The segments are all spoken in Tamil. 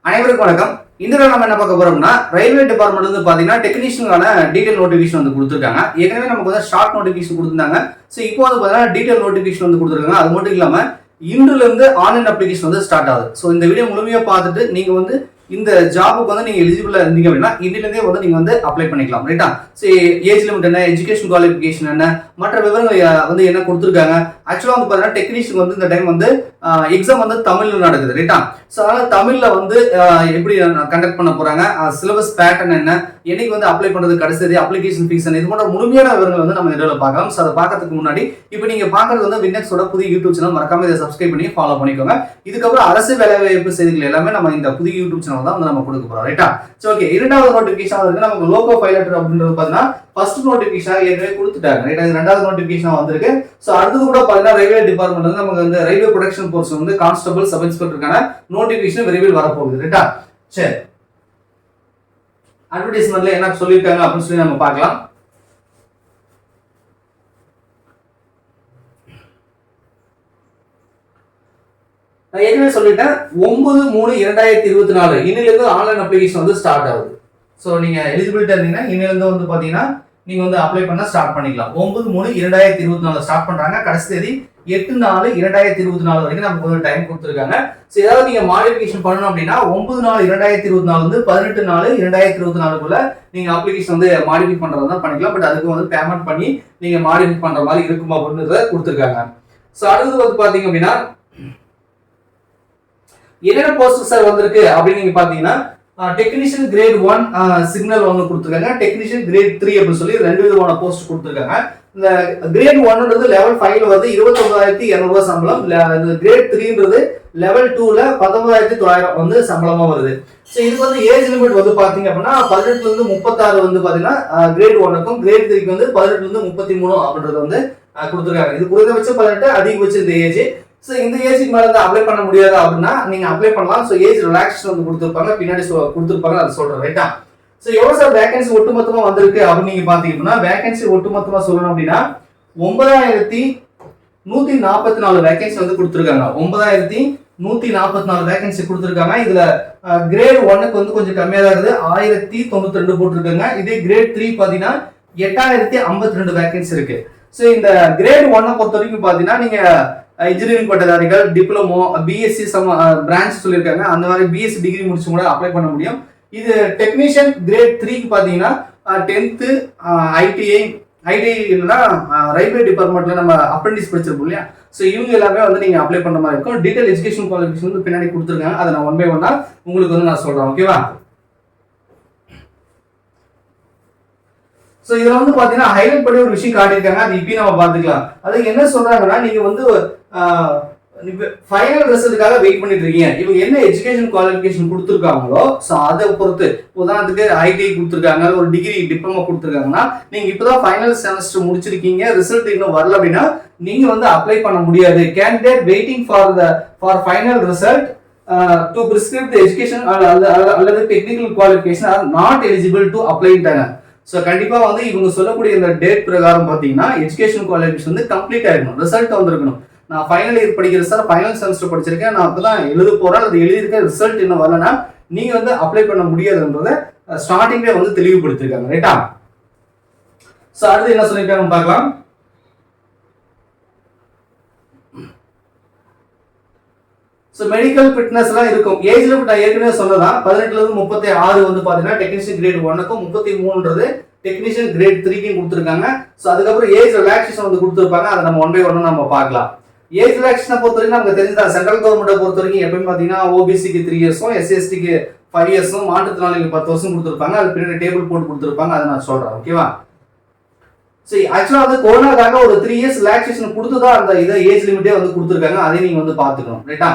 அனைவருக்கும் வணக்கம். இந்த நம்ம என்ன பார்க்க போறோம்னா, ரயில்வே டிபார்ட்மெண்ட் வந்து பாத்தீங்கன்னா டெக்னீஷியனுக்கான டீடைல் நோட்டிபிகேஷன் வந்து கொடுத்துருக்காங்க. ஏற்கனவே நமக்கு வந்து ஷார்ட் நோட்டிபிகேஷன் கொடுத்துருந்தாங்க. ஸோ இப்போ வந்து பாத்தீங்கன்னா டீடைல் நோட்டிபிகேஷன் வந்து கொடுத்துருக்காங்க. அது மட்டும் இல்லாம இன்றுல இருந்து ஆன்லைன் அப்ளிகேஷன் வந்து ஸ்டார்ட் ஆகுது. ஸோ இந்த வீடியோ முழுமையா பார்த்துட்டு நீங்க வந்து இந்த ஜாபுக்கு வந்து நீங்க எலிஜிபிளா இருந்தீங்க அப்படின்னா இன்னிலிருந்தே வந்து நீங்க வந்து அப்ளை பண்ணிக்கலாம். ரைட்டா? சரி, ஏஜ் லிமிட் என்ன, எஜுகேஷன் குவாலிஃபிகேஷன் என்ன, மற்ற விவரங்கள் வந்து என்ன கொடுத்துருக்காங்க. ஆக்சுவலா வந்து பாத்தீங்கன்னா டெக்னீஷியன் வந்து இந்த டைம் வந்து எக்ஸாம் வந்து தமிழ்ல நடக்குது. ரைட்டா? ஸோ அதனால தமிழ்ல வந்து எப்படி கண்டக்ட் பண்ண போறாங்க, சிலபஸ் பேட்டர்ன் என்ன, என்னைக்கு வந்து அப்ளை பண்றது கடைசி, அப்ளிகேஷன் ஃபீஸ் என்ன, இது போன்ற முழுமையான விவரங்கள் வந்து நம்ம வீடியோல பார்க்கலாம். ஸோ அதை பார்க்கறதுக்கு முன்னாடி இப்போ நீங்க பார்க்கறது வந்து வின்னெக்ஸோட புதிய யூடியூப் சேனல், மறக்காம இதை சப்ஸ்கிரைப் பண்ணி ஃபாலோ பண்ணிக்கோங்க. இதுக்கப்புறம் அரசு வேலைவாய்ப்பு செய்திகள் எல்லாமே நம்ம இந்த புதிய யூடியூப் சேனல் தான் வந்து நம்ம கொடுக்க போறோம். ரைட்டா? சோ ஓகே, இரண்டாவது நோட்டிபிகேஷன் இருக்கு நமக்கு லோகோ பைலட் அப்படின்றது பாத்தீங்கன்னா ஃபர்ஸ்ட் நோட்டிபிகேஷன் ஏற்கனவே கொடுத்துட்டாங்க. ரைட்டா? இது ரெண்டாவது நோட்டிபிகேஷன் வந்திருக்கு. சோ அடுத்து கூட பாத்தீங்கன்னா ரயில்வே டிபார்ட்மெண்ட் வந்து நமக்கு வந்து ரயில்வே ப்ரொடக்ஷன் போர்ஸ் வந்து கான்ஸ்டபிள், சப் இன்ஸ்பெக்டருக்கான நோட்டிபிகேஷன் விரைவில் வரப்போகுது. ரைட்டா? சரி, அட்வர்டைஸ்மெண்ட்ல என்ன சொல்லிருக்காங்க அப்படின்னு சொல்லி நம்ம பார்க்கலாம். நான் ஏற்கனவே சொல்லிட்டேன், 9/3/2024 இன்னிலிருந்து ஆன்லைன் அப்ளிகேஷன் வந்து ஸ்டார்ட் ஆகுது. ஸோ நீங்க எலிஜிபிலிட்டி இருந்தீங்கன்னா இன்னிலிருந்து வந்து பாத்தீங்கன்னா நீங்க வந்து அப்ளை பண்ண ஸ்டார்ட் பண்ணிக்கலாம். 9/3/2024 ஸ்டார்ட் பண்றாங்க. கடைசி தேதி 8/4/2024 வரைக்கும் நமக்கு வந்து டைம் கொடுத்துருக்காங்க. ஸோ ஏதாவது நீங்க மாடிஃபிகேஷன் பண்ணணும் அப்படின்னா 9/4/2024 வந்து 18/4/2024 நீங்க அப்ளிகேஷன் வந்து மாடிஃபை பண்றதா தான் பண்ணிக்கலாம். பட் அதுக்கு வந்து பேமெண்ட் பண்ணி நீங்க மாடிஃபை பண்ற மாதிரி இருக்குமா அப்படின்றத கொடுத்துருக்காங்க. ஸோ அடுத்தது வந்து பாத்தீங்க அப்படின்னா என்னென்ன போஸ்ட் சார் வந்திருக்கு அப்படின்னு நீங்க பாத்தீங்கன்னா டெக்னீஷியன் கிரேட் 1 சிக்னல் ஒன்று கொடுத்துருக்காங்க, டெக்னீஷியன் கிரேட் 3 அப்படின்னு சொல்லி ரெண்டு விதமான போஸ்ட் கொடுத்துருக்காங்க. இந்த கிரேட் 1ன்றது லெவல் 5ல வந்து 29,200 சம்பளம், கிரேட் 3ன்றது லெவல் 2ல 19,900 வந்து சம்பளமா வருது. ஸோ இதுக்கு வந்து ஏஜ் லிமிட் வந்து பாத்தீங்க அப்படின்னா 18ல இருந்து 36 வந்து பாத்தீங்கன்னா கிரேட் 1க்கும், கிரேட் 3க்கு வந்து 18ல இருந்து 33 அப்படின்றது வந்து கொடுத்துருக்காங்க. இது குறைந்தபட்சம் 18, அதிகபட்சம் இந்த ஏஜ். ஸோ இந்த ஏஜுக்கு மேலே வந்து அப்ளை பண்ண முடியாது அப்படின்னா நீங்க அப்ளை பண்ணலாம். ஸோ ஏஜ் ரிலாக்ஸேஷன் வந்து கொடுத்துருப்பாங்க, பின்னாடி கொடுத்துருப்பாங்க, அதை சொல்றேன். ரைட்டா? ஸோ எவ்வளவு சார் வேகன்சி ஒட்டுமொத்தமா வந்திருக்கு அப்படின்னு நீங்க பாத்தீங்கன்னா வேகன்சி ஒட்டுமொத்தமா சொல்லணும் அப்படின்னா 9,144 வேகன்சி வந்து கொடுத்துருக்காங்க. 9,144 வேகன்சி கொடுத்துருக்காங்க. இதுல கிரேட் 1க்கு வந்து கொஞ்சம் கம்மியா தான் இருக்குது, 1,092 போட்டிருக்காங்க. இதே கிரேட் 3 பாத்தீங்கன்னா 8,052 வேகன்சி இருக்கு. ஸோ இந்த கிரேட் 1 பொறுத்த வரைக்கும் பாத்தீங்கன்னா நீங்க இன்ஜினியரிங் பட்டதாரிகள், டிப்ளமோ, பிஎஸ்சி பிரான்ச் சொல்லியிருக்காங்க, அந்த மாதிரி பிஎஸ்சி டிகிரி முடிச்சு கூட அப்ளை பண்ண முடியும். இது டெக்னீஷியன் கிரேட் 3க்கு பாத்தீங்கன்னா 10th ஐடிஐ இல்லைன்னா ரயில்வே டிபார்ட்மெண்ட்ல நம்ம அப்ரெண்டிஸ் படிச்சிருப்போம் இல்லையா, ஸோ இவங்க எல்லாமே வந்து நீங்க அப்ளை பண்ண மாதிரி இருக்கும். டீடைல் எஜுகேஷன் குவாலிஃபிகேஷன் வந்து பின்னாடி கொடுத்துருக்காங்க, அதை நான் 1 by 1 உங்களுக்கு வந்து நான் சொல்றேன். ஓகேவா? சோ இதுல வந்து பாத்தீங்கன்னா ஹைலைட் பண்ணி ஒரு விஷயம் காட்டியிருக்காங்க, அது இப்பயும் நம்ம பாத்துக்கலாம். அது என்ன சொல்றாங்கன்னா நீங்க வந்து ஃபைனல் ரிசல்ட்டுக்காக வெயிட் பண்ணிட்டு இருக்கீங்க. இவங்க என்ன எஜுகேஷன் குவாலிஃபிகேஷன் கொடுத்துருக்காங்களோ ஸோ அதை பொறுத்து, உதாரணத்துக்கு ஐடிஐ கொடுத்துருக்காங்க, ஒரு டிகிரி டிப்ளமோ கொடுத்துருக்காங்கன்னா நீங்க இப்பதான் ஃபைனல் செமஸ்டர் முடிச்சிருக்கீங்க, ரிசல்ட் இன்னும் வரல அப்படின்னா நீங்க வந்து அப்ளை பண்ண முடியாது. Candidate waiting for final result to prescribe the education அல்லது technical qualification or not eligible to அப்ளைட்டாங்க. ஸோ கண்டிப்பா வந்து இவங்க சொல்லக்கூடிய இந்த டேட் பிரகாரம் பாத்தீங்கன்னா எஜுகேஷன் குவாலிஃபிகேஷன் வந்து கம்ப்ளீட் ஆயிருக்கணும், ரிசல்ட் வந்திருக்கணும். நான் ஃபைனல் இயர் படிக்கிறேன் சார், ஃபைனல் செமஸ்டர் படிச்சிருக்கேன், நான் அப்பதான் எழுத போறேன், அது எழுதியிருக்கேன், ரிசல்ட் இன்னும் வரலன்னா நீங்க வந்து அப்ளை பண்ண முடியாதுன்றத ஸ்டார்டிங்ல வந்து தெளிவுபடுத்திருக்காங்க. ரைட்டா? ஸோ அடுத்து என்ன சொல்லியிருக்காங்க பார்க்கலாம். ஸோ மெடிக்கல் ஃபிட்னஸ் எல்லாம் இருக்கும். ஏஜ் லிமிட் நான் ஏற்கனவே சொன்னதான், 18ல இருந்து 36 வந்து பாத்தீங்கன்னா டெக்னீஷியன் கிரேட் 1க்கும், 33ன்றது டெக்னீஷியன் கிரேட் 3க்கும் கொடுத்துருக்காங்க. ஸோ அதுக்கப்புறம் ஏஜ் ரிலாக்ஸேஷன் வந்து கொடுத்துருப்பாங்க, அதை நம்ம 1 by 1 நம்ம பார்க்கலாம். ஏஜ் ரிலாக்ஸேஷனை பொறுத்த வரைக்கும் நமக்கு தெரிஞ்சதா, சென்ட்ரல் கவர்மெண்ட்டை பொறுத்த வரைக்கும் எப்பயும் பாத்தீங்கன்னா ஓபிசிக்கு 3 இயர்ஸும், எஸ்சிஎஸ்டிக்கு 5 இயர்ஸும், மாற்றுத்திறனாளிக்கு 10 வருஷம் கொடுத்துருப்பாங்க. அது பின்னாடி டேபிள் போட்டு கொடுத்துருப்பாங்க, அதை நான் சொல்றேன். ஓகேவா? சரி, ஆக்சுவலா வந்து கொரோனாக்காக ஒரு 3 இயர்ஸ் ரிலாக்ஸேஷன் கொடுத்துதான் அந்த இதை ஏஜ் லிமிட்டே வந்து கொடுத்துருக்காங்க, அதையும் நீங்க வந்து பாத்துக்கணும். ரைட்டா?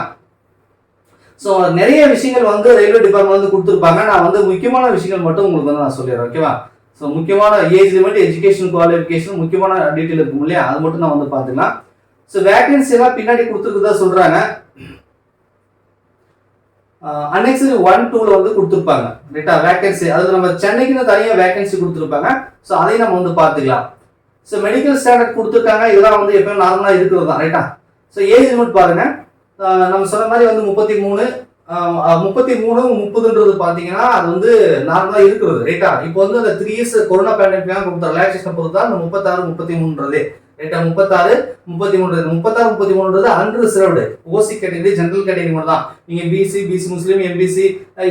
ஸோ நிறைய விஷயங்கள் வந்து ரயில்வே டிபார்ட்மெண்ட் வந்து கொடுத்துருப்பாங்க. நான் வந்து முக்கியமான விஷயங்கள் மட்டும் உங்களுக்கு வந்து நான் சொல்லிடுறேன். ஓகேவா? ஸோ முக்கியமான ஏஜ் லிமிட், எஜுகேஷன் குவாலிஃபிகேஷன், முக்கியமான டீட்டெயில் இருக்கும் இல்லையா, அது மட்டும் நான் வந்து பார்த்துக்கலாம். ஸோ வேகன்சி எல்லாம் பின்னாடி கொடுத்துருக்குதா சொல்றாங்க. அனெக்சரி 1, 2ல வந்து கொடுத்துருப்பாங்க. ரைட்டா? வேகன்சி அது நம்ம சென்னைக்குன்னு தனியாக வேகன்சி கொடுத்துருப்பாங்க. ஸோ அதையும் நம்ம வந்து பார்த்துக்கலாம். ஸோ மெடிக்கல் ஸ்டாண்டர்ட் கொடுத்துருக்காங்க, இதெல்லாம் வந்து எப்பயும் நார்மலாக இருக்கிறது தான். ரைட்டா? ஸோ ஏஜ் லிமிட் பாருங்க, நம்ம சொன்ன மாதிரி வந்து 33, 33 30ன்றது பாத்தீங்கன்னா அது வந்து நார்மலா இருக்கிறது ரைட்டா. இப்போ வந்து அந்த 3 இயர்ஸ் கொரோனா பேண்டமிக் கொடுத்த ரிலாக்ஸேஷன் பொறுத்து தான் இந்த 36 33ன்றது ரைட்டா. 36 33 36 33ன்றது unreserved OC category general category மட்டும் தான். நீங்க பிசி பிசி முஸ்லீம் எம்பிசி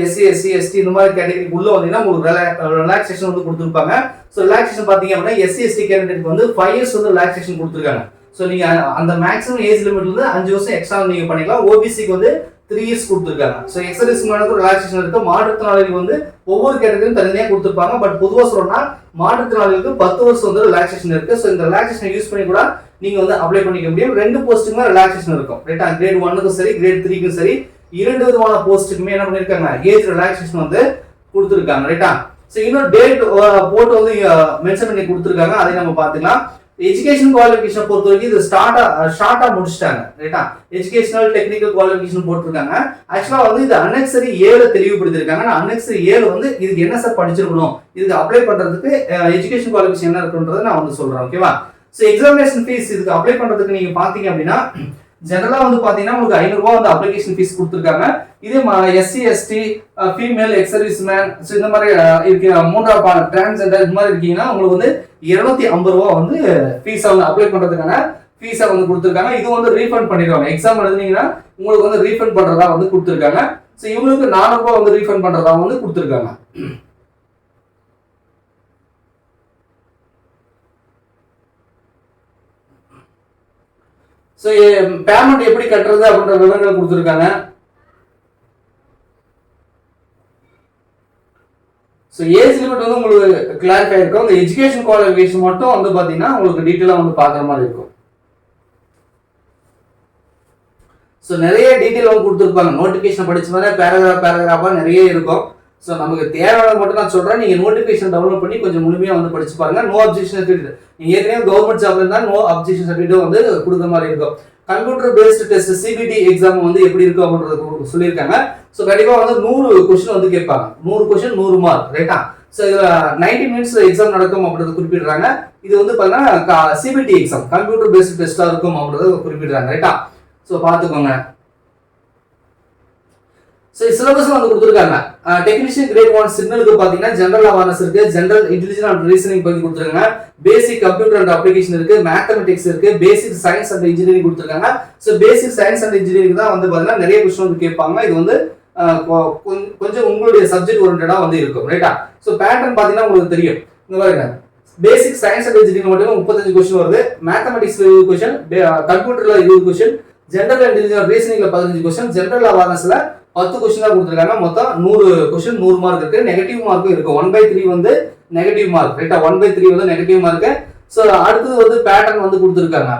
எஸ்சி எஸ்சி எஸ்டி இந்த மாதிரி கேட்டகரி உள்ள வந்தீங்கன்னா உங்களுக்கு ரிலாக்ஸேஷன் வந்து கொடுத்துருப்பாங்க. ஸோ ரிலாக்ஸேஷன் பாத்தீங்க அப்படின்னா எஸ்சி எஸ்டி கேண்டிடேட் வந்து 5 இயர்ஸ் வந்து ரிலாக்ஸேஷன் கொடுத்துருக்காங்க. ஸோ நீங்க அந்த மேக்ஸிமம் ஏஜ் லிமிட்ல இருந்து 5 வருஷம் எக்ஸ்ட்ரா நீங்க பண்ணிக்கலாம். ஓபிசிக்கு வந்து 3 இயர்ஸ் கொடுத்துருக்காங்க. ஸோ எக்ஸர்சைஸ் ரிலாக்ஸேஷன் இருக்கு. மாற்றுத்திறனாளிகள் வந்து ஒவ்வொரு கேட்டகரியும் தனியாக கொடுத்துருப்பாங்க. பட் பொதுவாக சொல்லணும்னா மாற்றுத்திறனாளிகளுக்கு 10 வருஷம் வந்து ரிலாக்ஸேஷன் இருக்கு. ஸோ இந்த ரிலாக்ஸேஷன் யூஸ் பண்ணி கூட நீங்க வந்து அப்ளை பண்ணிக்க முடியும். 2 போஸ்ட்டுக்குமே ரிலாக்ஸேஷன் இருக்கும் ரைட்டா. கிரேட் 1க்கும் சரி கிரேட் 3க்கும் சரி 2 விதமான போஸ்ட்டுக்குமே என்ன பண்ணிருக்காங்க ஏஜ் ரிலாக்ஸேஷன் வந்து கொடுத்துருக்காங்க ரைட்டா. ஸோ இன்னும் டேட் போட்டு வந்து மென்ஷன் பண்ணி கொடுத்துருக்காங்க. அதை நம்ம பார்த்துக்கலாம். எஜுகேஷன் குவாலிஃபிகேஷன் பொறுத்த வரைக்கும் இது ஷார்ட்டா முடிச்சிட்டாங்க ரைட்டா. எஜுகேஷனல் டெக்னிக்கல் குவாலிஃபிகேஷன் போட்டிருக்காங்க. ஆக்சுவலா வந்து இது அனெக்சரி 7 தெளிவுபடுத்திருக்காங்க. அனெக்சரி 7 வந்து இதுக்கு என்ன சார் படிச்சிருக்கணும், இதுக்கு அப்ளை பண்றதுக்கு எஜுகேஷன் குவாலிஃபிகேஷன் என்ன இருக்குன்றதை நான் வந்து சொல்றேன் ஓகேவா. ஸோ எக்ஸாமினேஷன் ஃபீஸ் இதுக்கு அப்ளை பண்றதுக்கு நீங்க பாத்தீங்க அப்படின்னா ஜெனரலா வந்து பாத்தீங்கன்னா உங்களுக்கு 500 ரூபாய் வந்து அப்ளிகேஷன் ஃபீஸ் கொடுத்துருக்காங்க. இதே SC ST female ex service man இந்த மாதிரி இருக்கு, மூன்றாவது டிரான்ஸ்ஜெண்டர் இந்த மாதிரி இருக்கீங்கன்னா உங்களுக்கு வந்து 250 ரூபாய் வந்து ஃபீஸை வந்து அப்ளை பண்றதுக்கான ஃபீஸை வந்து கொடுத்துருக்காங்க. இது வந்து ரீஃபண்ட் பண்ணிடுவாங்க. எக்ஸாம் எழுதுனீங்கன்னா உங்களுக்கு வந்து ரீஃபண்ட் பண்றதா வந்து கொடுத்துருக்காங்க. ஸோ இவங்களுக்கு 400 ரூபாய் வந்து ரீஃபண்ட் பண்றதா வந்து கொடுத்துருக்காங்க. ஸோ பேமெண்ட் எப்படி கட்டுறது அப்படின்ற விவரங்கள் கொடுத்துருக்காங்க. ஸோ ஏஜ் லிமிட் வந்து உங்களுக்கு கிளாரிஃபை இருக்கும். இந்த எஜுகேஷன் குவாலிஃபிகேஷன் மட்டும் வந்து பார்த்தீங்கன்னா உங்களுக்கு டீட்டெயிலாக வந்து பார்க்குற மாதிரி இருக்கும். ஸோ நிறைய டீட்டெயில் வந்து கொடுத்துருப்பாங்க. நோட்டிஃபிகேஷன் படிச்ச மாதிரி பேராகிராஃபாக நிறைய இருக்கும். ஸோ நமக்கு தேவையானது மட்டும் நான் சொல்கிறேன். நீங்கள் நோட்டிஃபிகேஷன் டவுன்லோட் பண்ணி கொஞ்சம் முழுமையாக வந்து படிச்சு பாருங்க. நோ அப்ஜெக்ஷன் சர்டிஃபிகேட் நீங்கள் ஏற்கனவே கவர்மெண்ட் ஜாப்ல இருந்தால் நோ அப்ஜெக்ஷன் சர்டிஃபிகேட் வந்து கொடுக்குற மாதிரி இருக்கும். Computer based test CBT exam வந்து எப்படி இருக்கும் அப்படின்றது சொல்லியிருக்காங்க. ஸோ கண்டிப்பாக வந்து 100 கொஸ்டின் வந்து கேட்பாங்க. 100 கொஸ்டின் 100 மார்க் ரைட்டா. ஸோ இதில் 90 மினிட்ஸ் எக்ஸாம் நடக்கும் அப்படின்றத குறிப்பிடுறாங்க. இது வந்து பார்த்தீங்கன்னா சிபிடி எக்ஸாம் கம்ப்யூட்டர் பேஸ்டு டெஸ்ட்டாக இருக்கும் அப்படின்றத குறிப்பிடுறாங்க ரைட்டா. ஸோ பார்த்துக்கோங்க. ஸோ சிலபஸ் வந்து கொடுத்துருக்காங்க. டெக்னீஷியன் கிரேட் 1 சிக்னலுக்கு பார்த்தீங்கன்னா ஜெனரல் அவேர்னஸ் இருக்கு, ஜெனரல் இன்டெலிஜென்ஸ் அண்ட் ரீசனிங் பத்தி கொடுத்துருக்காங்க, பேசிக் கம்ப்யூட்டர் அண்ட் அப்ளிகேஷன் இருக்கு, மேத்தமெட்டிக்ஸ் இருக்கு, பேசிக் சயின்ஸ் அண்ட் இன்ஜினியரிங் கொடுத்துருக்காங்க. So basic science and engineering தான் வந்து பார்த்தீங்கன்னா நிறைய கொஸ்டின் வந்து கேட்பாங்க. இது வந்து கொஞ்சம் உங்களுடைய சப்ஜெக்ட் ஓரியன்டா வந்து இருக்கும் ரைட்டா. ஸோ பேட்டர்ன் பார்த்தீங்கன்னா உங்களுக்கு தெரியும். இந்த பாருங்க பேசிக் சயின்ஸ் அண்ட் இன்ஜினியரிங் மட்டும் 35 கொஸ்டின் வருது, மேத்தமெட்டிக்ஸ்ல 20 கொஸ்டின், கம்ப்யூட்டர்ல 20 கொஸ்டின், ஜெனரல் இன்டெலிஜென்ஸ் ரீசனிங்ல 15 கொஸ்டின், ஜெனரல் அவேர்னஸ்ல 10 கொஸ்டின் தான் கொடுத்துருக்காங்க. மொத்தம் 100 கொஸ்டின் 100 மார்க் இருக்கு. நெகட்டிவ் மார்க்கும் இருக்கு. 1/3 வந்து நெகட்டிவ் மார்க் ரைட்டா. 1/3 வந்து நெகட்டிவ் மார்க். ஸோ அடுத்தது வந்து பேட்டர்ன் வந்து கொடுத்துருக்காங்க.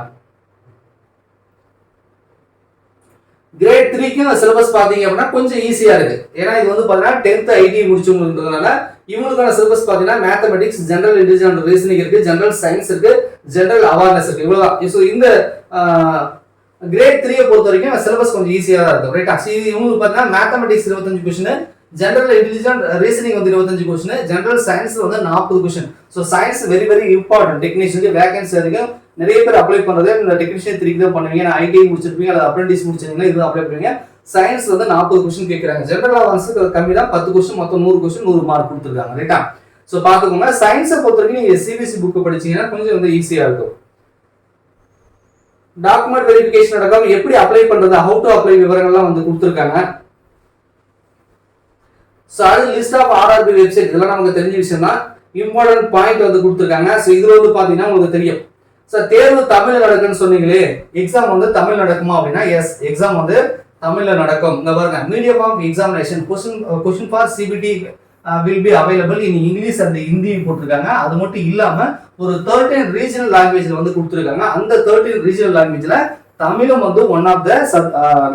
கிரேட் 3க்கும் சிலபஸ் பாத்தீங்க அப்படின்னா கொஞ்சம் ஈஸியா இருக்கு. ஏன்னா இது வந்து பாத்தீங்கன்னா 10th ஐடி முடிச்சவங்கன்றதுனால இவங்களுக்கான சிலபஸ் பாத்தீங்கன்னா mathematics, general intelligence and reasoning இருக்கு, ஜெனரல் சயின்ஸ் இருக்கு, ஜெனரல் அவேர்னஸ் இருக்கு. இவ்வளவுதான். ஸோ இந்த கிரேட் 3 பொறுத்த வரைக்கும் சிலபஸ் கொஞ்சம் ஈஸியா தான் இருக்கும் ரைட்டா. இவங்களுக்கு பார்த்தீங்கன்னா mathematics 25 question, general intelligence reasoning வந்து 25 கொஸ்டின், ஜெனரல் சயின்ஸ் வந்து 40 question. So science very very important. டெக்னீஷியனுக்கு வேகன்சி அதிகம். நிறைய பேர் அப்ளை பண்றது இந்த டெக்னீஷியன் 3 தான் பண்ணுவீங்க. நான் ஐடி முடிச்சிருப்பீங்க அல்லது அப்ரெண்டிஸ் முடிச்சிருந்தீங்கன்னா இது அப்ளை பண்ணுவீங்க. சயின்ஸ் வந்து 40 கொஸ்டின் கேட்கறாங்க. ஜெனரல் அவேர்னஸ் கம்மி தான், 10 கொஸ்டின், மொத்தம் 100 கொஸ்டின் 100 மார்க் கொடுத்துருக்காங்க ரைட்டா. ஸோ பாத்துக்கோங்க. சயின்ஸை பொறுத்த வரைக்கும் நீங்க சிபிஎஸ்சி புக் படிச்சீங்கன்னா கொஞ்சம் வந்து ஈஸியா இருக்கும். டாக்குமெண்ட் வெரிஃபிகேஷன் நடக்கும். எப்படி அப்ளை பண்றது, ஹவு டு அப்ளை விவரங்கள்லாம் வந்து கொடுத்துருக்காங்க. ஸோ அது லிஸ்ட் ஆஃப் ஆர்ஆர்பி வெப்சைட் இதெல்லாம் நமக்கு தெரிஞ்ச விஷயம் தான். இம்பார்ட்டன்ட் பாயிண்ட் வந்து கொடுத்துருக்காங்க. ஸோ இதுல வந்து பாத்தீங்கன்னா உங்களுக்கு தெரியும். சார் தேர்வு தமிழ்ல நடக்குன்னு சொன்னீங்களே, எக்ஸாம் வந்து தமிழ் நடக்குமா அப்படின்னா எஸ், எக்ஸாம் வந்து தமிழ்ல நடக்கும். இந்த பாருங்க medium of examination question for CBT will be available in English and Hindi போட்டிருக்காங்க. அது மட்டும் இல்லாம ஒரு 13 ரீஜனல் லாங்குவேஜ்ல வந்து கொடுத்துருக்காங்க. அந்த 13 ரீஜனல் லாங்குவேஜ்ல தமிழும் வந்து ஒன் ஆஃப் த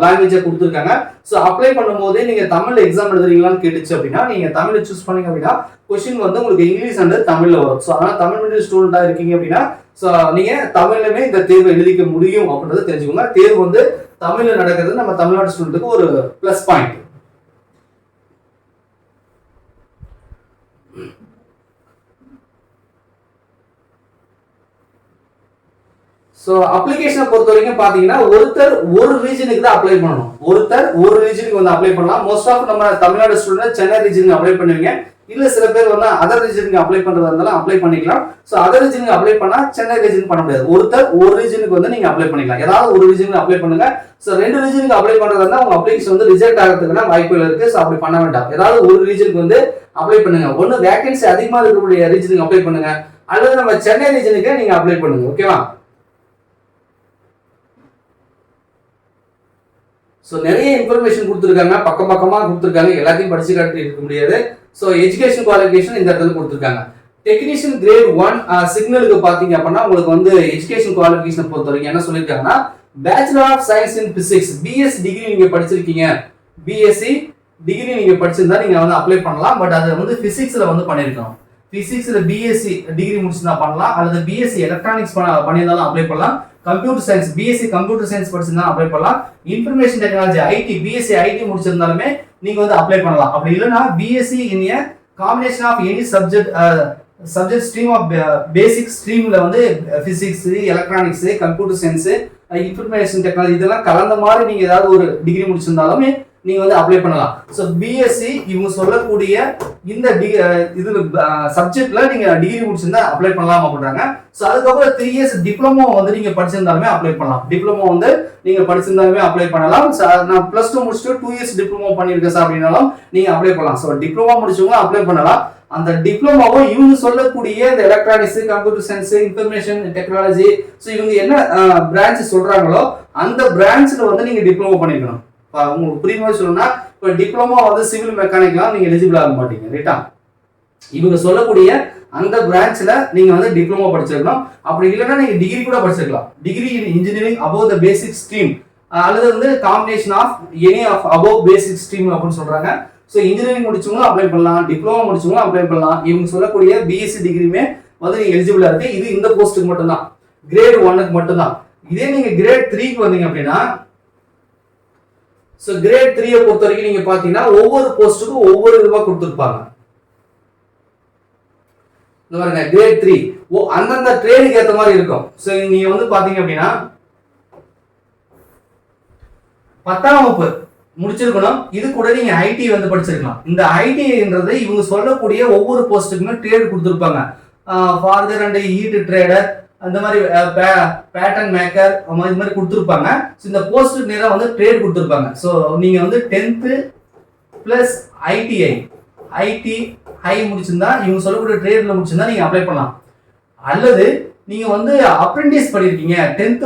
லாங்குவேஜை கொடுத்துருக்காங்க. ஸோ அப்ளை பண்ணும்போதே நீங்க தமிழ்ல எக்ஸாம் எழுதுறீங்களான்னு கேட்டுச்சு அப்படின்னா நீங்க தமிழை சூஸ் பண்ணீங்க அப்படின்னா கொஸ்டின் வந்து உங்களுக்கு இங்கிலீஷ் அண்ட் தமிழ்ல வரும். ஸோ அதனால தமிழ் மீடியம் ஸ்டூடெண்டா இருக்கீங்க அப்படின்னா ஸோ நீங்க தமிழ்லயுமே இந்த தேர்வை எழுதிக்க முடியும் அப்படின்றத தெரிஞ்சுக்கோங்க. தேர்வு வந்து தமிழ்ல நடக்கிறது நம்ம தமிழ்நாடு ஸ்டூடெண்ட்டுக்கு ஒரு பிளஸ் பாயிண்ட். ஸோ அப்ளிகேஷனை பொறுத்த வரைக்கும் பார்த்தீங்கன்னா ஒருத்தர் ஒரு ரீஜனுக்கு தான் அப்ளை பண்ணணும். ஒருத்தர் ஒரு ரீஜனுக்கு வந்து அப்ளை பண்ணலாம். மோஸ்ட் ஆஃப் நம்ம தமிழ்நாடு ஸ்டூடெண்ட் சென்னை ரீஜனுக்கு அப்ளை பண்ணுவீங்க. இல்ல சில பேர் வந்து அதர் ரீஜனுக்கு அப்ளை பண்றதா இருந்தாலும் அப்ளை பண்ணிக்கலாம். ஸோ அதர் ரீஜனுக்கு அப்ளை பண்ணா சென்னை ரீஜனுக்கு பண்ண முடியாது. ஒருத்தர் ஒரு ரீஜனுக்கு வந்து நீங்க அப்ளை பண்ணிக்கலாம். ஏதாவது ஒரு ரீஜனுக்கு அப்ளை பண்ணுங்க. ஸோ 2 ரீஜனுக்கு அப்ளை பண்றதா இருந்தா உங்க அப்ளிகேஷன் வந்து ரிஜெக்ட் ஆகிறதுக்கான வாய்ப்புகள் இருக்கு. ஸோ அப்படி பண்ண வேண்டாம். ஏதாவது ஒரு ரீஜனுக்கு வந்து அப்ளை பண்ணுங்க. ஒன்னு வேகன்சி அதிகமா இருக்கக்கூடிய ரீஜனுக்கு அப்ளை பண்ணுங்க, அல்லது நம்ம சென்னை ரீஜனுக்கு நீங்க அப்ளை பண்ணுங்க. ஓகேவா? ஸோ நிறைய இன்ஃபர்மேஷன் கொடுத்துருக்காங்க, பக்கமா கொடுத்துருக்காங்க. எல்லாத்தையும் படிச்சு காட்டி இருக்க முடியாது. ஸோ எஜுகேஷன் குவாலிஃபிகேஷன் இந்த இடத்துல கொடுத்துருக்காங்க. டெக்னீஷியன் கிரேட் 1 சிக்னலுக்கு பாத்தீங்க அப்படின்னா உங்களுக்கு வந்து எஜுகேஷன் குவாலிஃபிகேஷன் பொறுத்த வரைக்கும் என்ன சொல்லியிருக்காங்கன்னா, bachelor of science in physics BSc degree நீங்க படிச்சிருக்கீங்க. பிஎஸ்சி டிகிரி நீங்க படிச்சிருந்தா நீங்க வந்து அப்ளை பண்ணலாம். பட் அது வந்து பிசிக்ஸ்ல வந்து பண்ணிருக்கணும். பிசிக்ஸ்ல பிஎஸ்சி டிகிரி முடிச்சிருந்தா பண்ணலாம், அல்லது பிஎஸ்சி எலக்ட்ரானிக்ஸ் பண்ணியிருந்தாலும் அப்ளை பண்ணலாம். Computer science BSc computer science படிச்சிருந்தா அப்ளை பண்ணலாம். Information technology IT BSc IT முடிச்சிருந்தாலுமே நீங்க வந்து அப்ளை பண்ணலாம். அப்படி இல்லைன்னா BSc in a combination of any subject stream of basic ஸ்ட்ரீம்ல வந்து physics, electronics, computer science, information technology இதெல்லாம் கலந்த மாதிரி நீங்க ஏதாவது ஒரு டிகிரி முடிச்சிருந்தாலுமே நீங்க வந்து அப்ளை பண்ணலாம். ஸோ பிஎஸ்சி இவங்க சொல்லக்கூடிய இந்த இதுல சப்ஜெக்ட்ல நீங்க டிகிரி முடிச்சிருந்தா அப்ளை பண்ணலாம் அப்படின்றாங்க. ஸோ அதுக்கப்புறம் 3 இயர்ஸ் டிப்ளமோ வந்து நீங்க படிச்சிருந்தாலுமே அப்ளை பண்ணலாம். டிப்ளமோ வந்து நீங்க படிச்சிருந்தாலுமே அப்ளை பண்ணலாம். நான் +2 முடிச்சுட்டு 2 இயர்ஸ் டிப்ளமோ பண்ணியிருக்கேன் சார் அப்படின்னாலும் நீங்க அப்ளை பண்ணலாம். ஸோ டிப்ளமோ முடிச்சவங்க அப்ளை பண்ணலாம். அந்த டிப்ளமோவும் இவங்க சொல்லக்கூடிய இந்த electronics, computer science, information technology, so இவங்க என்ன பிரான்ச் சொல்றாங்களோ அந்த பிரான்ச்ல வந்து நீங்க டிப்ளமோ பண்ணிருக்கணும். உங்களுக்கு புரியுமா சொல்லணும்னா, இப்போ டிப்ளமோ வந்து சிவில் மெக்கானிக்லாம் நீங்க எலிஜிபிள் ஆக மாட்டீங்க. ரைட்டா? இவங்க சொல்லக்கூடிய அந்த பிரான்ச்ல நீங்க வந்து டிப்ளமோ படிச்சிருக்கணும். அப்படி இல்லைன்னா நீங்க டிகிரி கூட படிச்சிருக்கலாம். Degree in engineering above the basic stream, அல்லது வந்து combination of any of above basic stream அப்படின்னு சொல்றாங்க. ஸோ இன்ஜினியரிங் முடிச்சவங்களும் அப்ளை பண்ணலாம், டிப்ளமோ முடிச்சவங்களும் அப்ளை பண்ணலாம். இவங்க சொல்லக்கூடிய பிஎஸ்சி டிகிரியுமே வந்து நீங்க எலிஜிபிளா இருக்கு. இது இந்த போஸ்ட்டுக்கு மட்டும்தான், கிரேட் 1க்கு மட்டும்தான். இதே நீங்க கிரேட் 3க்கு வந்தீங்க அப்படின்னா, ஸோ கிரேட் 3 பொறுத்த வரைக்கும் நீங்க பாத்தீங்கன்னா ஒவ்வொரு போஸ்ட்டுக்கும் ஒவ்வொரு இதுவா கொடுத்துருப்பாங்க. இந்த பாருங்க கிரேட் 3 அந்தந்த ட்ரேடுக்கு ஏற்ற மாதிரி இருக்கும். ஸோ நீங்க வந்து பாத்தீங்க அப்படின்னா 10ஆம் வகுப்பு முடிச்சிருக்கணும். இது கூட நீங்க ஐடி வந்து படிச்சிருக்கலாம். இந்த ஐடின்றது இவங்க சொல்லக்கூடிய ஒவ்வொரு போஸ்ட்டுக்குமே ட்ரேட் கொடுத்துருப்பாங்க. ஃபார்தர் அண்ட் ஹீட் ட்ரேடர், அந்த மாதிரி பேட்டர்ன் மேக்கர் இது மாதிரி கொடுத்துருப்பாங்க. ஸோ இந்த போஸ்ட்டுக்கு நேராக வந்து ட்ரேட் கொடுத்துருப்பாங்க. ஸோ நீங்க வந்து 10th + ஐடி முடிச்சிருந்தா இவங்க சொல்லக்கூடிய ட்ரேட்ல முடிச்சிருந்தா நீங்க அப்ளை பண்ணலாம். அல்லது நீங்க வந்து அப்ரெண்டிஸ் பண்ணிருக்கீங்க, 10th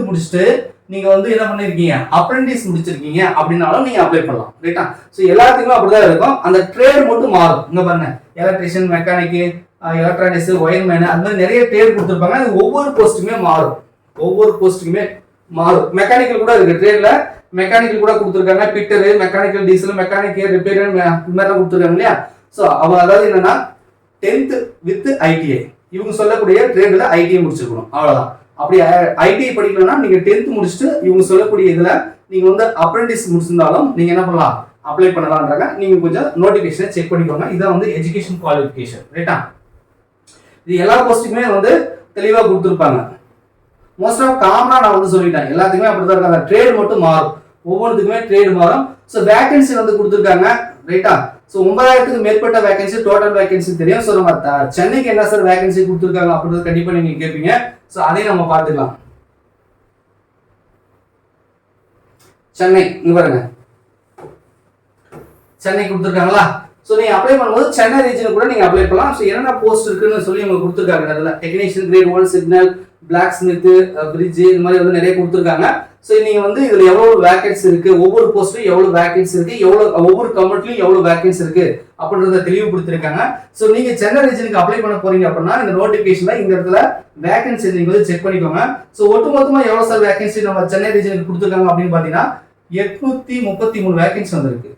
முடிச்சுட்டு நீங்க வந்து என்ன பண்ணிருக்கீங்க, அப்ரெண்டிஸ் முடிச்சிருக்கீங்க அப்படின்னாலும் நீங்க அப்ளை பண்ணலாம். ரைட்டா? ஸோ எல்லாத்துக்குமே அப்படிதான் இருக்கும். அந்த ட்ரேட் மட்டும் மாறும். இங்க பாருங்க, எலக்ட்ரிஷியன், மெக்கானிக்கு, எலக்ட்ரானிக்ஸ், ஒயர்மேன், அந்த மாதிரி நிறைய ட்ரேட் கொடுத்துருப்பாங்க. அது ஒவ்வொரு போஸ்ட்டுக்குமே மாறும். மெக்கானிக்கல் கூட இருக்கு. ட்ரேட்ல மெக்கானிக்கல் கூட கொடுத்துருக்காங்க. பிட்டரு, மெக்கானிக்கல் டீசல், மெக்கானிக் ரிப்பேர், இந்த மாதிரிலாம் கொடுத்துருக்காங்க இல்லையா? ஸோ அதாவது என்னன்னா 10th வித் ஐடிஐ, இவங்க சொல்லக்கூடிய ட்ரேட்ல ஐடிஐ முடிச்சிருக்கணும். அவ்வளவுதான். அப்படி ஐடிஐ படிக்கணும்னா நீங்க 10th முடிச்சுட்டு இவங்க சொல்லக்கூடிய இதுல நீங்க வந்து அப்ரெண்டிஸ் முடிச்சிருந்தாலும் நீங்க என்ன பண்ணலாம், அப்ளை பண்ணலாம்ன்றாங்க. நீங்க கொஞ்சம் நோட்டிபிகேஷனை செக் பண்ணிக்கோங்க. இதான் வந்து எஜுகேஷன் குவாலிஃபிகேஷன். ரைட்டா? இது எல்லா போஸ்ட்டுக்குமே வந்து தெளிவா கொடுத்துருப்பாங்க. மோஸ்ட் ஆஃப் காமனா நான் வந்து சொல்லிட்டேன், எல்லாத்துக்குமே அப்படிதான் இருக்காங்க. ட்ரேட் மட்டும் மாறும், ஒவ்வொன்றுக்குமே ட்ரேட் மாறும். ஸோ வேகன்சி வந்து கொடுத்துருக்காங்க. ரைட்டா? ஸோ 9000க்கு மேற்பட்ட வேகன்சி, டோட்டல் வேகன்சி தெரியும். ஸோ நம்ம சென்னைக்கு என்ன சார் வேகன்சி கொடுத்துருக்காங்க அப்படின்றது கண்டிப்பா நீங்க கேட்பீங்க. ஸோ அதையும் நம்ம பார்த்துக்கலாம். சென்னை, இங்க பாருங்க, சென்னை கொடுத்துருக்காங்களா? ஸோ நீங்க அப்ளை பண்ணும்போது சென்னை ரீஜன் கூட நீங்க அப்ளை பண்ணலாம். ஸோ என்னென்ன போஸ்ட் இருக்குன்னு சொல்லி உங்களுக்கு கொடுத்துருக்காங்க. அதில் technician grade 1 signal, blacksmith, bridge, இந்த மாதிரி வந்து நிறைய கொடுத்துருக்காங்க. ஸோ நீங்க வந்து இதுல எவ்வளவு வேகன்சி இருக்கு, ஒவ்வொரு போஸ்ட்லயும் எவ்வளவு வேகன்சி இருக்கு, ஒவ்வொரு கம்பெனிலையும் எவ்வளவு வேகன்சி இருக்கு அப்படின்றத தெளிவுபடுத்திருக்காங்க. ஸோ நீங்க சென்னை ரீஜனுக்கு அப்ளை பண்ண போறீங்க அப்படின்னா இந்த நோட்டிபிகேஷன்ல இந்த இடத்துல வேகன்சி நீங்க வந்து செக் பண்ணிக்கோங்க. ஸோ ஒட்டுமொத்தமா எவ்வளவு சார் வேகன்சி நம்ம சென்னை ரீஜனுக்கு கொடுத்துருக்காங்க அப்படின்னு பாத்தீங்கன்னா 833 வேகன்சி வந்திருக்கு.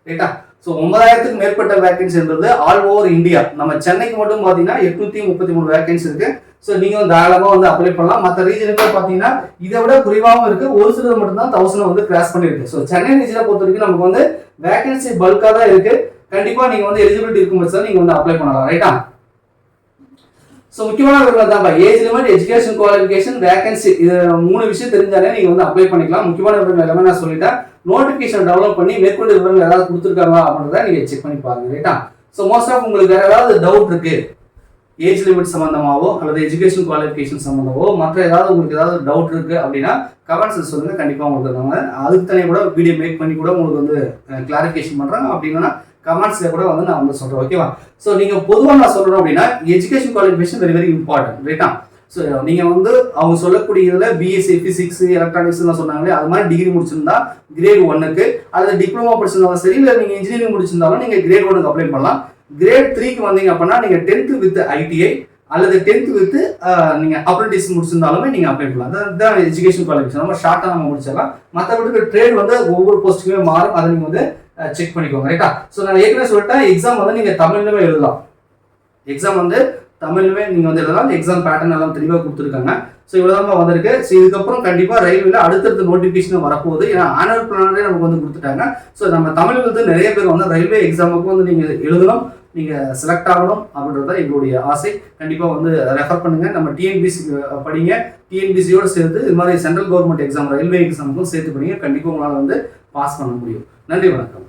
ரைட்டா? ஸோ 9000க்கு மேற்பட்ட வேகன்சின்றது ஆல் ஓவர் இந்தியா. நம்ம சென்னைக்கு மட்டும் பாத்தீங்கன்னா 833 வேகன்சி இருக்கு. ஸோ நீங்க வந்து தாராளமா வந்து அப்ளை பண்ணலாம். மற்ற ரீஜனுக்கு பாத்தீங்கன்னா இதை விட குறைவாகவும் இருக்கு. ஒரு சிலர் மட்டும் தான் 1000 வந்து கிராஸ் பண்ணிருக்கு. ஸோ சென்னை ரீஜனை பொறுத்த வரைக்கும் நமக்கு வந்து வேகன்சி பல்கா தான் இருக்கு. கண்டிப்பா நீங்க வந்து எலிஜிபிலிட்டி இருக்கும் பட்சம் நீங்க வந்து அப்ளை பண்ணலாம். ரைட்டா? ஸோ முக்கியமான விவரங்கள் தான் age limit, education qualification, vacancy, இது 3 விஷயம் தெரிஞ்சாலே நீங்க வந்து அப்ளை பண்ணிக்கலாம். முக்கியமான விவரங்கள் எல்லாமே நான் சொல்லிட்டேன். நோட்டிஃபிகேஷன் டவுன்லோட் பண்ணி மேற்கொண்டு விவரங்கள் ஏதாவது கொடுத்துருக்காங்களா அப்படின்றத நீங்க செக் பண்ணி பாருங்க. ரைட்டா? ஸோ மோஸ்ட் ஆஃப் உங்களுக்கு வேற ஏதாவது டவுட் இருக்கு, ஏஜ் லிமிட் சம்பந்தமாவோ அல்லது எஜுகேஷன் குவாலிஃபிகேஷன் சம்பந்தமாவோ மற்ற ஏதாவது உங்களுக்கு ஏதாவது டவுட் இருக்கு அப்படின்னா கமெண்ட்ஸ் சொல்லுங்க. கண்டிப்பா உங்களுக்கு நாங்க அதுக்கு தனியாக கூட வீடியோ மேக் பண்ணி கூட உங்களுக்கு வந்து கிளாரிஃபிகேஷன் பண்றாங்க. அப்படின்னா கமெண்ட்ஸ்ல கூட வந்து நான் வந்து சொல்றேன். ஓகேவா? ஸோ நீங்க பொதுவாக நான் சொல்றேன் அப்படின்னா education qualification very very important. ரைட்டா? ஸோ நீங்க வந்து அவங்க சொல்லக்கூடிய இதுல பிஎஸ்சி பிசிக்ஸ் எலக்ட்ரானிக்ஸ் சொன்னாங்களே அது மாதிரி டிகிரி முடிச்சிருந்தா கிரேட் 1க்கு, அல்லது டிப்ளமோ படிச்சிருந்தாலும் சரி, இல்லை நீங்க இன்ஜினியரிங் முடிச்சிருந்தாலும் நீங்க கிரேட் 1க்கு அப்ளை பண்ணலாம். கிரேட் 3க்கு வந்தீங்க அப்படின்னா நீங்க 10th வித் ஐடிஐ அல்லது 10th வித் நீங்க அப்ரெண்டிஸ் முடிச்சிருந்தாலுமே நீங்க அப்ளை பண்ணலாம். அதுதான் எஜுகேஷன் குவாலிஃபிகேஷன். ரொம்ப ஷார்ட்டா நம்ம முடிச்சிடலாம். மற்றபடி ட்ரேட் வந்து ஒவ்வொரு போஸ்ட்டுக்குமே மாறும். அதை நீங்க வந்து செக் பண்ணிக்கோங்க. ரைட்டா? ஸோ நான் ஏற்கனவே சொல்லிட்டேன், எக்ஸாம் வந்து நீங்க தமிழ்லவே எழுதலாம். எக்ஸாம் வந்து தமிழ்லவே நீங்க வந்து எழுதலாம். எக்ஸாம் பேட்டர்ன் எல்லாம் தெளிவாக கொடுத்துருக்காங்க. ஸோ இவ்வளவுதான் வந்திருக்கு. ஸோ இதுக்கப்புறம் கண்டிப்பா ரயில்வேல அடுத்தடுத்த நோட்டிபிகேஷன் வரப்போகுது. ஏன்னா ஆனுவல் பிளானே நமக்கு வந்து கொடுத்துட்டாங்க. ஸோ நம்ம தமிழ் வந்து நிறைய பேர் வந்து ரயில்வே எக்ஸாமுக்கு வந்து நீங்க எழுதணும், நீங்க செலக்ட் ஆகணும் அப்படின்றத எங்களுடைய ஆசை. கண்டிப்பா வந்து ரெஃபர் பண்ணுங்க. நம்ம டிஎன்பிசி படிங்க. டிஎன்பிசியோட சேர்த்து இது மாதிரி சென்ட்ரல் கவர்மெண்ட் எக்ஸாம் ரயில்வே எக்ஸாமுக்கும் சேர்த்து படிங்க. கண்டிப்பா உங்களால் வந்து பாஸ் பண்ண முடியும். நன்றி, வணக்கம்.